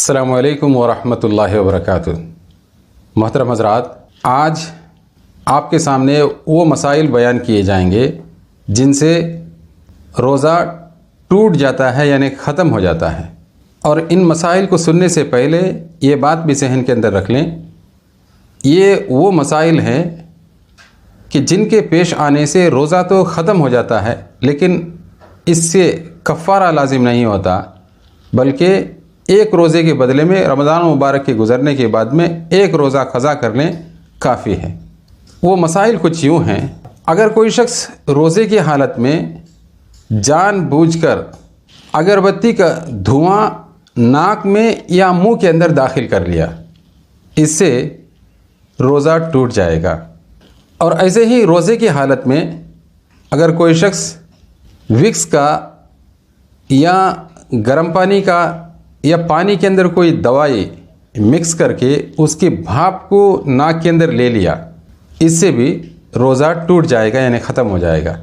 अस्सलामु अलैकुम वरहमतुल्लाहि वबरकातुहू। मोहतरम हज़रात, आज आपके सामने वो मसाइल बयान किए जाएंगे जिनसे रोज़ा टूट जाता है यानी ख़त्म हो जाता है। और इन मसाइल को सुनने से पहले ये बात भी जहन के अंदर रख लें, ये वो मसाइल हैं कि जिनके पेश आने से रोज़ा तो ख़त्म हो जाता है, लेकिन इससे कफ़ारा लाजिम नहीं होता, बल्कि एक रोज़े के बदले में रमज़ान मुबारक के गुज़रने के बाद में एक रोज़ा क़ज़ा कर लें काफ़ी है। वो मसाइल कुछ यूँ हैं। अगर कोई शख्स रोज़े की हालत में जानबूझकर अगरबत्ती का धुआं नाक में या मुंह के अंदर दाखिल कर लिया, इससे रोज़ा टूट जाएगा। और ऐसे ही रोज़े की हालत में अगर कोई शख्स विक्स का या गर्म पानी का या पानी के अंदर कोई दवाई मिक्स करके उसकी भाप को नाक के अंदर ले लिया, इससे भी रोज़ा टूट जाएगा यानी ख़त्म हो जाएगा।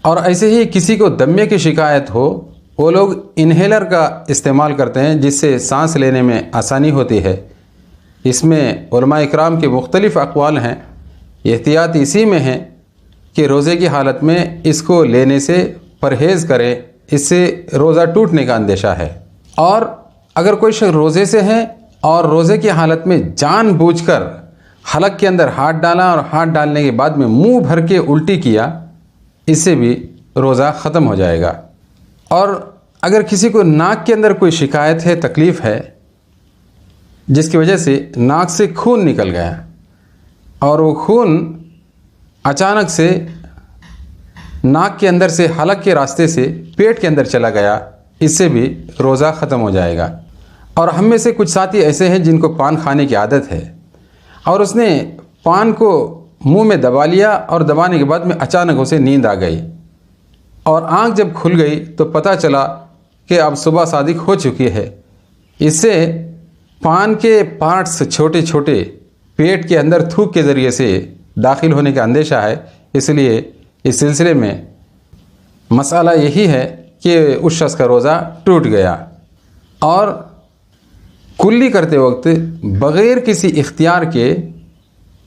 और ऐसे ही किसी को दमे की शिकायत हो, वो लोग इन्हेलर का इस्तेमाल करते हैं जिससे सांस लेने में आसानी होती है। इसमें उलमा इकराम के मुख्तलिफ़ अक़वाल हैं। एहतियात इसी में है कि रोज़े की हालत में इसको लेने से परहेज़ करें, इससे रोज़ा टूटने का अंदेशा है। और अगर कोई शख्स रोज़े से है और रोज़े की हालत में जानबूझकर हलक के अंदर हाथ डाला और हाथ डालने के बाद में मुंह भर के उल्टी किया, इससे भी रोज़ा ख़त्म हो जाएगा। और अगर किसी को नाक के अंदर कोई शिकायत है, तकलीफ़ है, जिसकी वजह से नाक से खून निकल गया और वो खून अचानक से नाक के अंदर से हलक के रास्ते से पेट के अंदर चला गया, इससे भी रोज़ा ख़त्म हो जाएगा। और हम में से कुछ साथी ऐसे हैं जिनको पान खाने की आदत है और उसने पान को मुंह में दबा लिया और दबाने के बाद में अचानक उसे नींद आ गई और आंख जब खुल गई तो पता चला कि अब सुबह सादिक हो चुकी है। इससे पान के पार्ट्स छोटे छोटे पेट के अंदर थूक के ज़रिए से दाखिल होने का अंदेशा है। इसलिए इस सिलसिले में मसाला यही है कि उस शख्स का रोज़ा टूट गया। और कुल्ली करते वक्त बग़ैर किसी इख्तियार के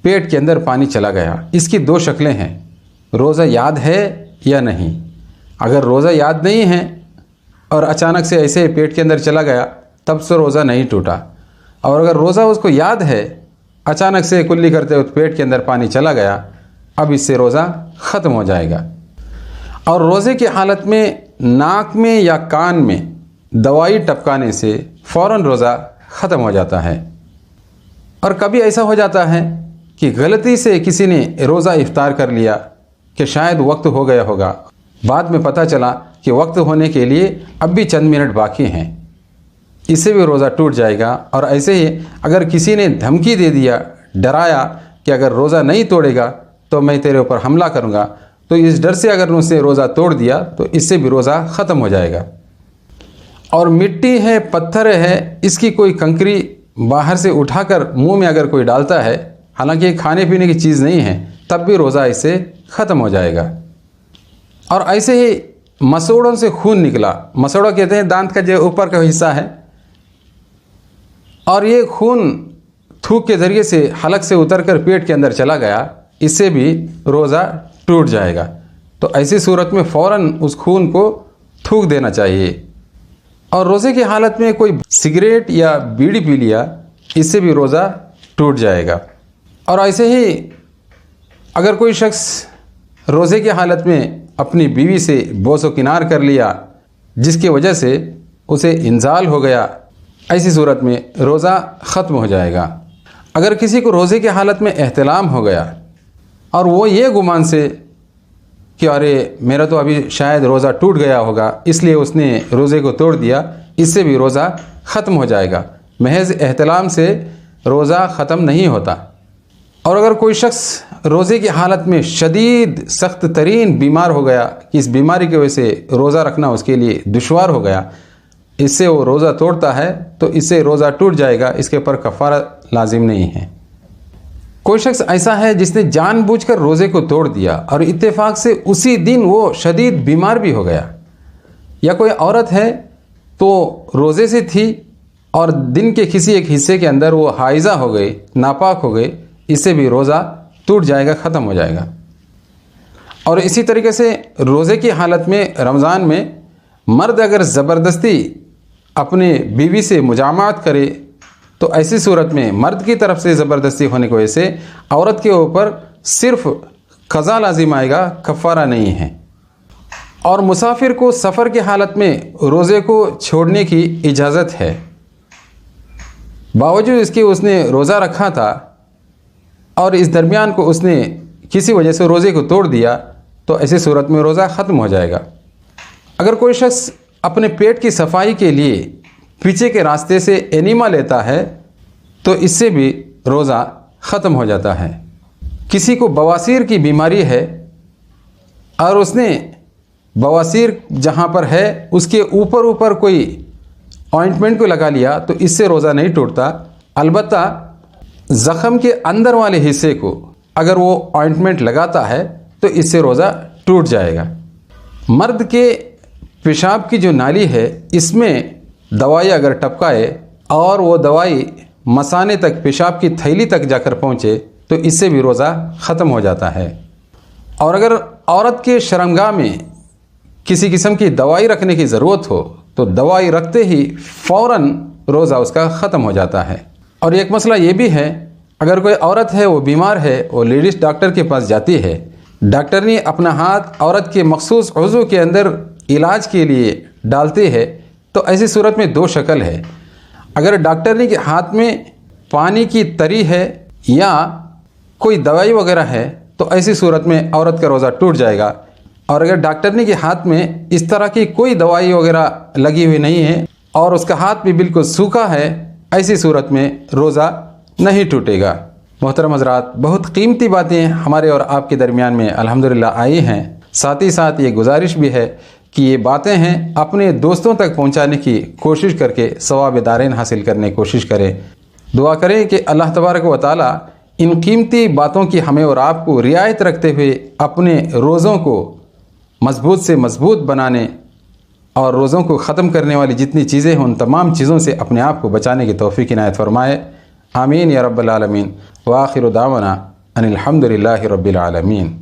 पेट के अंदर पानी चला गया, इसकी दो शक्लें हैं, रोज़ा याद है या नहीं। अगर रोज़ा याद नहीं है और अचानक से ऐसे पेट के अंदर चला गया, तब से रोज़ा नहीं टूटा। और अगर रोज़ा उसको याद है, अचानक से कुल्ली करते वक्त पेट के अंदर पानी चला गया, अब इससे रोज़ा ख़त्म हो जाएगा। और रोज़े की हालत में नाक में या कान में दवाई टपकाने से फ़ौरन रोज़ा ख़त्म हो जाता है। और कभी ऐसा हो जाता है कि गलती से किसी ने रोज़ा इफ्तार कर लिया कि शायद वक्त हो गया होगा, बाद में पता चला कि वक्त होने के लिए अब भी चंद मिनट बाकी हैं, इससे भी रोज़ा टूट जाएगा। और ऐसे ही अगर किसी ने धमकी दे दिया, डराया कि अगर रोज़ा नहीं तोड़ेगा तो मैं तेरे ऊपर हमला करूँगा, तो इस डर से अगर उसने रोज़ा तोड़ दिया तो इससे भी रोज़ा ख़त्म हो जाएगा। और मिट्टी है, पत्थर है, इसकी कोई कंकरी बाहर से उठाकर मुंह में अगर कोई डालता है, हालांकि खाने पीने की चीज़ नहीं है, तब भी रोज़ा इससे ख़त्म हो जाएगा। और ऐसे ही मसूड़ों से खून निकला, मसूड़ा कहते हैं दांत का जो ऊपर का हिस्सा है, और ये खून थूक के ज़रिए से हलक से उतरकर पेट के अंदर चला गया, इससे भी रोज़ा टूट जाएगा। तो ऐसी सूरत में फ़ौरन उस खून को थूक देना चाहिए। और रोज़े की हालत में कोई सिगरेट या बीड़ी पी लिया, इससे भी रोज़ा टूट जाएगा। और ऐसे ही अगर कोई शख्स रोज़े की हालत में अपनी बीवी से बोसो किनार कर लिया, जिसकी वजह से उसे इंजाल हो गया, ऐसी सूरत में रोज़ा ख़त्म हो जाएगा। अगर किसी को रोज़े की हालत में एहतिलाम हो गया और वो ये गुमान से कि अरे मेरा तो अभी शायद रोज़ा टूट गया होगा, इसलिए उसने रोज़े को तोड़ दिया, इससे भी रोज़ा ख़त्म हो जाएगा। महज एहतिलाम से रोज़ा ख़त्म नहीं होता। और अगर कोई शख्स रोज़े की हालत में शदीद सख्त तरीन बीमार हो गया कि इस बीमारी की वजह से रोज़ा रखना उसके लिए दुश्वार हो गया, इससे वो रोज़ा तोड़ता है तो इससे रोज़ा टूट जाएगा, इसके ऊपर कफ़ारा लाजिम नहीं है। कोई शख्स ऐसा है जिसने जानबूझकर रोज़े को तोड़ दिया और इत्तेफाक से उसी दिन वो शदीद बीमार भी हो गया, या कोई औरत है तो रोज़े से थी और दिन के किसी एक हिस्से के अंदर वो हाइज़ा हो गई, नापाक हो गई, इससे भी रोज़ा टूट जाएगा, ख़त्म हो जाएगा। और इसी तरीके से रोज़े की हालत में रमज़ान में मर्द अगर ज़बरदस्ती अपने बीवी से मुजामात करे तो ऐसी सूरत में मर्द की तरफ से ज़बरदस्ती होने की वजह से औरत के ऊपर सिर्फ़ क़ज़ा लाजिम आएगा, कफ़ारा नहीं है। और मुसाफिर को सफ़र की हालत में रोज़े को छोड़ने की इजाज़त है, बावजूद इसके उसने रोज़ा रखा था और इस दरमियान को उसने किसी वजह से रोज़े को तोड़ दिया तो ऐसी सूरत में रोज़ा ख़त्म हो जाएगा। अगर कोई शख्स अपने पेट की सफाई के लिए पीछे के रास्ते से एनिमा लेता है तो इससे भी रोज़ा ख़त्म हो जाता है। किसी को बवासीर की बीमारी है और उसने बवासीर जहाँ पर है उसके ऊपर कोई ऑइंटमेंट को लगा लिया तो इससे रोज़ा नहीं टूटता। अलबत्ता ज़ख़म के अंदर वाले हिस्से को अगर वो ऑइंटमेंट लगाता है तो इससे रोज़ा टूट जाएगा। मर्द के पेशाब की जो नाली है इसमें दवाई अगर टपकाए और वो दवाई मसाने तक, पेशाब की थैली तक जाकर पहुँचे तो इससे भी रोज़ा ख़त्म हो जाता है। और अगर औरत के शर्मगाह में किसी किस्म की दवाई रखने की ज़रूरत हो तो दवाई रखते ही फ़ौरन रोज़ा उसका ख़त्म हो जाता है। और एक मसला ये भी है, अगर कोई औरत है वो बीमार है, वो लेडीज़ डॉक्टर के पास जाती है, डॉक्टर ने अपना हाथ औरत के मखसूस उज़्व के अंदर इलाज के लिए डालते हैं तो ऐसी सूरत में दो शक्ल है। अगर डॉक्टर ने के हाथ में पानी की तरी है या कोई दवाई वगैरह है तो ऐसी सूरत में औरत का रोज़ा टूट जाएगा। और अगर डॉक्टर ने के हाथ में इस तरह की कोई दवाई वगैरह लगी हुई नहीं है और उसका हाथ भी बिल्कुल सूखा है, ऐसी सूरत में रोज़ा नहीं टूटेगा। मोहतरम हज़रात, बहुत कीमती बातें हमारे और आपके दरमियान में अल्हम्दुलिल्लाह आई हैं। साथ ही साथ ये गुजारिश भी है कि ये बातें हैं अपने दोस्तों तक पहुंचाने की कोशिश करके सवाब दारैन हासिल करने की कोशिश करें। दुआ करें कि अल्लाह तबारक व तआला इन कीमती बातों की हमें और आपको रियायत रखते हुए अपने रोज़ों को मजबूत से मजबूत बनाने और रोज़ों को ख़त्म करने वाली जितनी चीज़ें हैं उन तमाम चीज़ों से अपने आप को बचाने की तौफ़ीक़ इनायत फ़रमाए। आमीन या रब्बल आलमीन। व आखिरु दावाना अनिल हम्दुलिल्लाहि रब्बिल आलमीन।